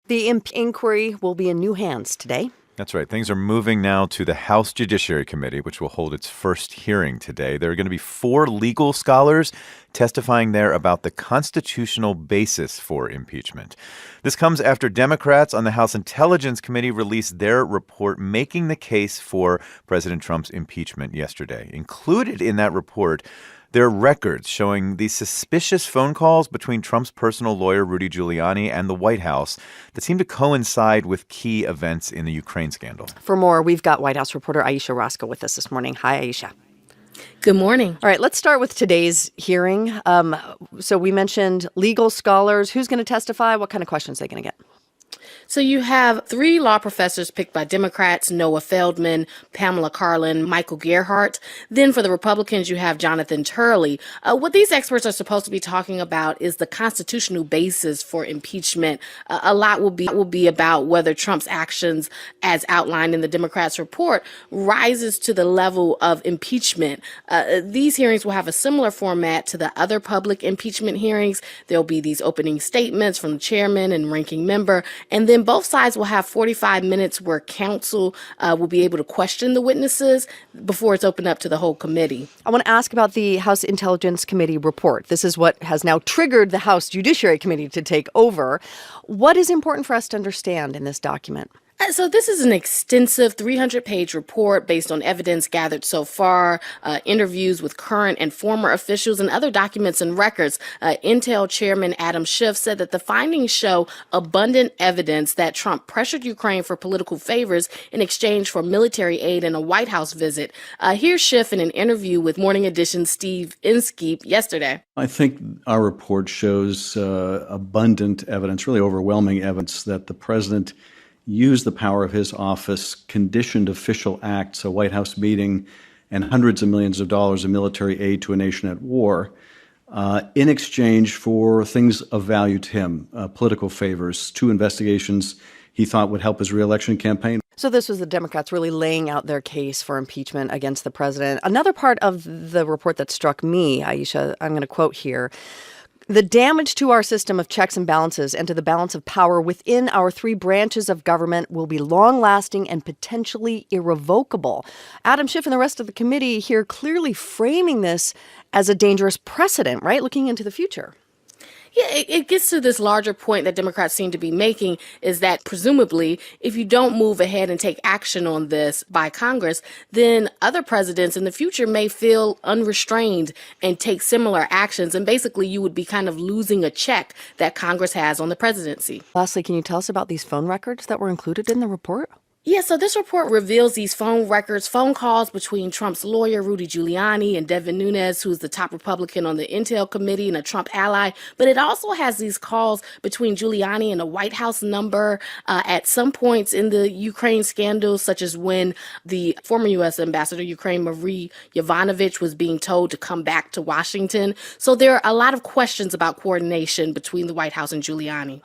The inquiry will be in new hands today. That's right. Things are moving now to the House Judiciary Committee, which will hold its first hearing today. There are going to be 4 legal scholars testifying there about the constitutional basis for impeachment. This comes after Democrats on the House Intelligence Committee released their report making the case for President Trump's impeachment yesterday. Included in that report, there are records showing the suspicious phone calls between Trump's personal lawyer, Rudy Giuliani, and the White House that seem to coincide with key events in the Ukraine scandal. For more, we've got White House reporter Aisha Roscoe with us this morning. Hi, Aisha. Good morning. All right, let's start with today's hearing. So we mentioned legal scholars. Who's going to testify? What kind of questions are they going to get? So you have 3 law professors picked by Democrats, Noah Feldman, Pamela Karlan, Michael Gerhardt. Then for the Republicans, you have Jonathan Turley. What these experts are supposed to be talking about is the constitutional basis for impeachment. A lot will be about whether Trump's actions, as outlined in the Democrats' report, rises to the level of impeachment. These hearings will have a similar format to the other public impeachment hearings. There'll be these opening statements from the chairman and ranking member, and then both sides will have 45 minutes where counsel will be able to question the witnesses before it's opened up to the whole committee. I want to ask about the House Intelligence Committee report. This is what has now triggered the House Judiciary Committee to take over. What is important for us to understand in this document? So this is an extensive 300-page report based on evidence gathered so far, interviews with current and former officials, and other documents and records. Intel Chairman Adam Schiff said that the findings show abundant evidence that Trump pressured Ukraine for political favors in exchange for military aid and a White House visit. Here's Schiff in an interview with Morning Edition's Steve Inskeep yesterday. I think our report shows abundant evidence, really overwhelming evidence, that the president used the power of his office, conditioned official acts, a White House meeting, and hundreds of millions of dollars of military aid to a nation at war in exchange for things of value to him, political favors, 2 investigations he thought would help his reelection campaign. So this was the Democrats really laying out their case for impeachment against the president. Another part of the report that struck me, Aisha, I'm going to quote here. The damage to our system of checks and balances and to the balance of power within our 3 branches of government will be long-lasting and potentially irrevocable. Adam Schiff and the rest of the committee here clearly framing this as a dangerous precedent, right? Looking into the future. Yeah, it gets to this larger point that Democrats seem to be making, is that presumably if you don't move ahead and take action on this by Congress, then other presidents in the future may feel unrestrained and take similar actions. And basically you would be kind of losing a check that Congress has on the presidency. Lastly, can you tell us about these phone records that were included in the report? Yeah, so this report reveals these phone records, phone calls between Trump's lawyer, Rudy Giuliani, and Devin Nunes, who's the top Republican on the Intel Committee and a Trump ally. But it also has these calls between Giuliani and a White House number at some points in the Ukraine scandal, such as when the former U.S. ambassador to Ukraine, Marie Yovanovitch, was being told to come back to Washington. So there are a lot of questions about coordination between the White House and Giuliani.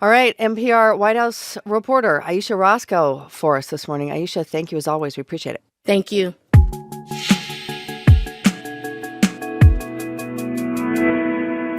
All right, NPR White House reporter Aisha Roscoe for us this morning. Aisha, thank you as always. We appreciate it. Thank you.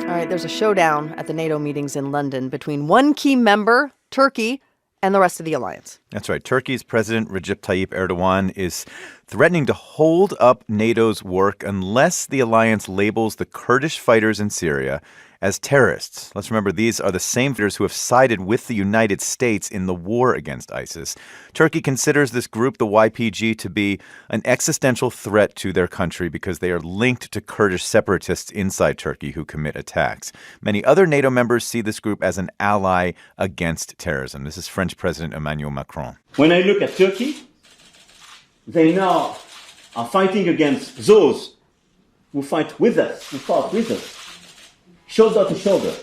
All right, there's a showdown at the NATO meetings in London between one key member, Turkey, and the rest of the alliance. That's right. Turkey's President Recep Tayyip Erdogan is threatening to hold up NATO's work unless the alliance labels the Kurdish fighters in Syria as terrorists. Let's remember, these are the same fighters who have sided with the United States in the war against ISIS. Turkey considers this group, the YPG, to be an existential threat to their country because they are linked to Kurdish separatists inside Turkey who commit attacks. Many other NATO members see this group as an ally against terrorism. This is French President Emmanuel Macron. When I look at Turkey, they now are fighting against those who fight with us, who fought with us, shoulder to shoulder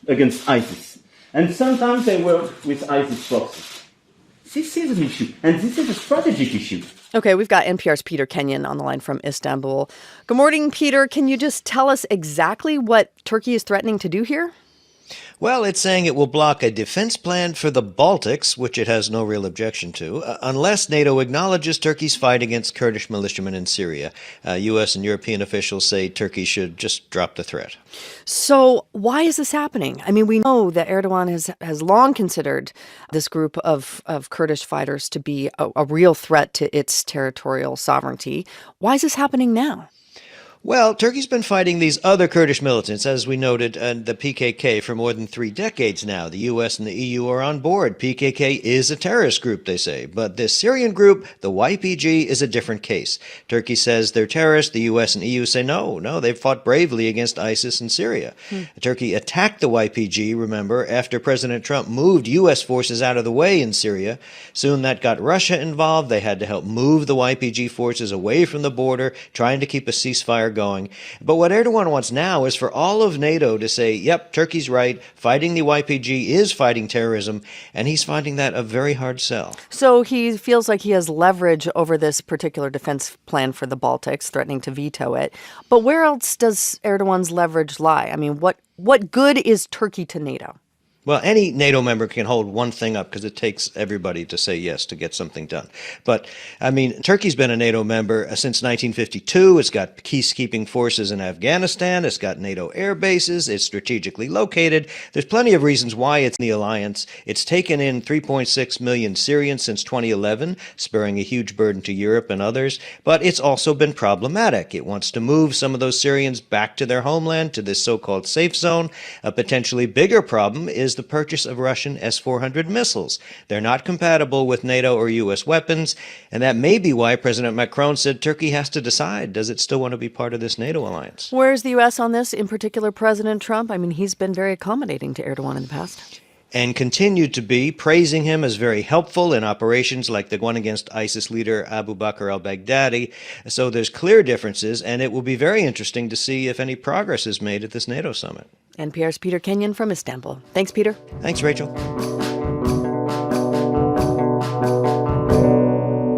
against ISIS. And sometimes they work with ISIS proxies. This is an issue, and this is a strategic issue. Okay, we've got NPR's Peter Kenyon on the line from Istanbul. Good morning, Peter. Can you just tell us exactly what Turkey is threatening to do here? Well, it's saying it will block a defense plan for the Baltics, which it has no real objection to, unless NATO acknowledges Turkey's fight against Kurdish militiamen in Syria. U.S. and European officials say Turkey should just drop the threat. So why is this happening? I mean, we know that Erdogan has long considered this group of Kurdish fighters to be a real threat to its territorial sovereignty. Why is this happening now? Well, Turkey's been fighting these other Kurdish militants, as we noted, the PKK, for more than 3 decades now. The U.S. and the EU are on board. PKK is a terrorist group, they say. But this Syrian group, the YPG, is a different case. Turkey says they're terrorists. The U.S. and EU say no, they've fought bravely against ISIS in Syria. Turkey attacked the YPG, remember, after President Trump moved U.S. forces out of the way in Syria. Soon that got Russia involved. They had to help move the YPG forces away from the border, trying to keep a ceasefire going. But what Erdogan wants now is for all of NATO to say, yep, Turkey's right, fighting the YPG is fighting terrorism, and he's finding that a very hard sell. So he feels like he has leverage over this particular defense plan for the Baltics, threatening to veto it. But where else does Erdogan's leverage lie? I mean, what good is Turkey to NATO? Well, any NATO member can hold one thing up because it takes everybody to say yes to get something done. But, I mean, Turkey's been a NATO member since 1952. It's got peacekeeping forces in Afghanistan. It's got NATO air bases. It's strategically located. There's plenty of reasons why it's in the alliance. It's taken in 3.6 million Syrians since 2011, spurring a huge burden to Europe and others. But it's also been problematic. It wants to move some of those Syrians back to their homeland, to this so-called safe zone. A potentially bigger problem is the purchase of Russian S-400 missiles. They're not compatible with NATO or U.S. weapons, and that may be why President Macron said Turkey has to decide, does it still want to be part of this NATO alliance? Where's the U.S. on this, in particular President Trump? I mean, he's been very accommodating to Erdogan in the past. And continued to be, praising him as very helpful in operations like the one against ISIS leader Abu Bakr al-Baghdadi. So there's clear differences, and it will be very interesting to see if any progress is made at this NATO summit. NPR's Peter Kenyon from Istanbul. Thanks, Peter. Thanks, Rachel.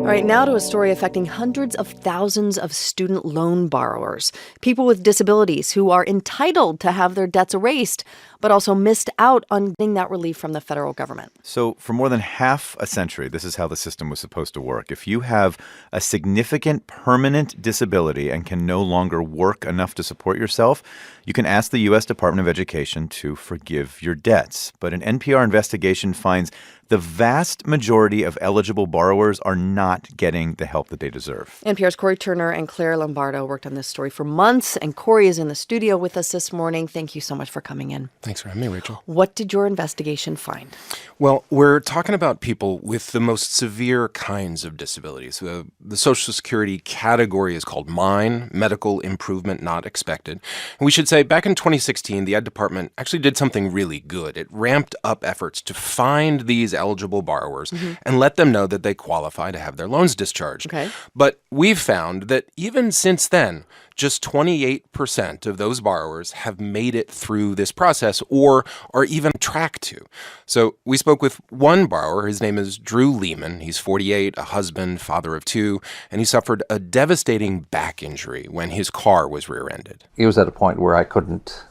All right, now to a story affecting hundreds of thousands of student loan borrowers, people with disabilities who are entitled to have their debts erased, but also missed out on getting that relief from the federal government. So for more than half a century, this is how the system was supposed to work. If you have a significant permanent disability and can no longer work enough to support yourself, you can ask the U.S. Department of Education to forgive your debts. But an NPR investigation finds the vast majority of eligible borrowers are not getting the help that they deserve. NPR's Corey Turner and Claire Lombardo worked on this story for months, and Corey is in the studio with us this morning. Thank you so much for coming in. Thanks for having me, Rachel. What did your investigation find? Well, we're talking about people with the most severe kinds of disabilities. The Social Security category is called MINE, Medical Improvement Not Expected. And we should say back in 2016, the Ed Department actually did something really good. It ramped up efforts to find these eligible borrowers and let them know that they qualify to have their loans discharged. Okay. But we've found that even since then, just 28% of those borrowers have made it through this process or are even tracked to. So we spoke with one borrower. His name is Drew Lehman. He's 48, a husband, father of 2, and he suffered a devastating back injury when his car was rear-ended. He was at a point where I couldn't,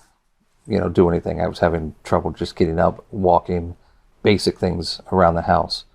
do anything. I was having trouble just getting up, walking. Basic things around the house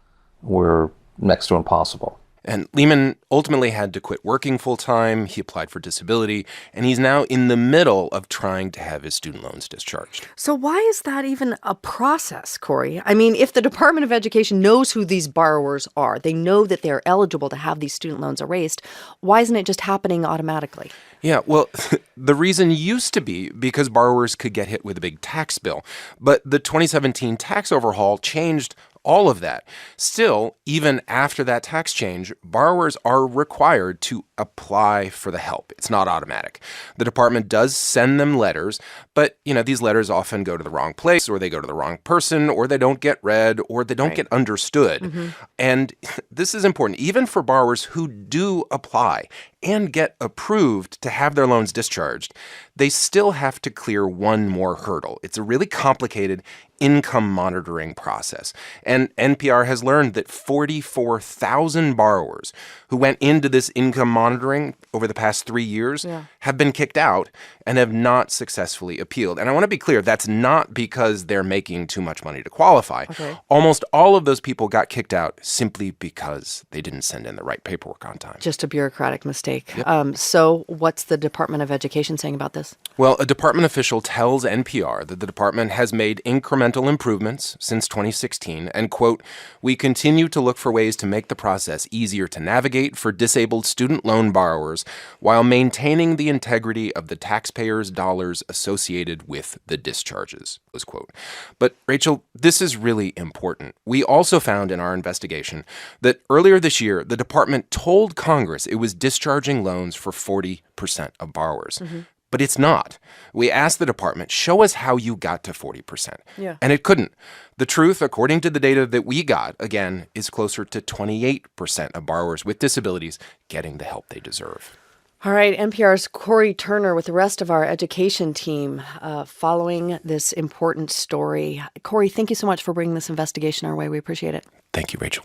were next to impossible. And Lehman ultimately had to quit working full-time. He applied for disability, and he's now in the middle of trying to have his student loans discharged. So why is that even a process, Corey? I mean, if the Department of Education knows who these borrowers are, they know that they're eligible to have these student loans erased, why isn't it just happening automatically? Yeah, well, the reason used to be because borrowers could get hit with a big tax bill. But the 2017 tax overhaul changed all of that. Still, even after that tax change, borrowers are required to apply for the help. It's not automatic. The department does send them letters, but, these letters often go to the wrong place, or they go to the wrong person, or they don't get read, or they don't get understood. And this is important. Even for borrowers who do apply, and get approved to have their loans discharged, they still have to clear one more hurdle. It's a really complicated income monitoring process. And NPR has learned that 44,000 borrowers who went into this income monitoring over the past 3 years have been kicked out and have not successfully appealed. And I want to be clear, that's not because they're making too much money to qualify. Okay. Almost all of those people got kicked out simply because they didn't send in the right paperwork on time. Just a bureaucratic mistake. So what's the Department of Education saying about this? Well, a department official tells NPR that the department has made incremental improvements since 2016 and, quote, "We continue to look for ways to make the process easier to navigate for disabled student loan borrowers while maintaining the integrity of the taxpayers' dollars associated with the discharges," close quote. But, Rachel, this is really important. We also found in our investigation that earlier this year, the department told Congress it was discharging loans for 40% of borrowers. But it's not. We asked the department, show us how you got to 40%. And it couldn't. The truth, according to the data that we got, again, is closer to 28% of borrowers with disabilities getting the help they deserve. All right, NPR's Corey Turner with the rest of our education team following this important story. Corey, thank you so much for bringing this investigation our way. We appreciate it. Thank you, Rachel.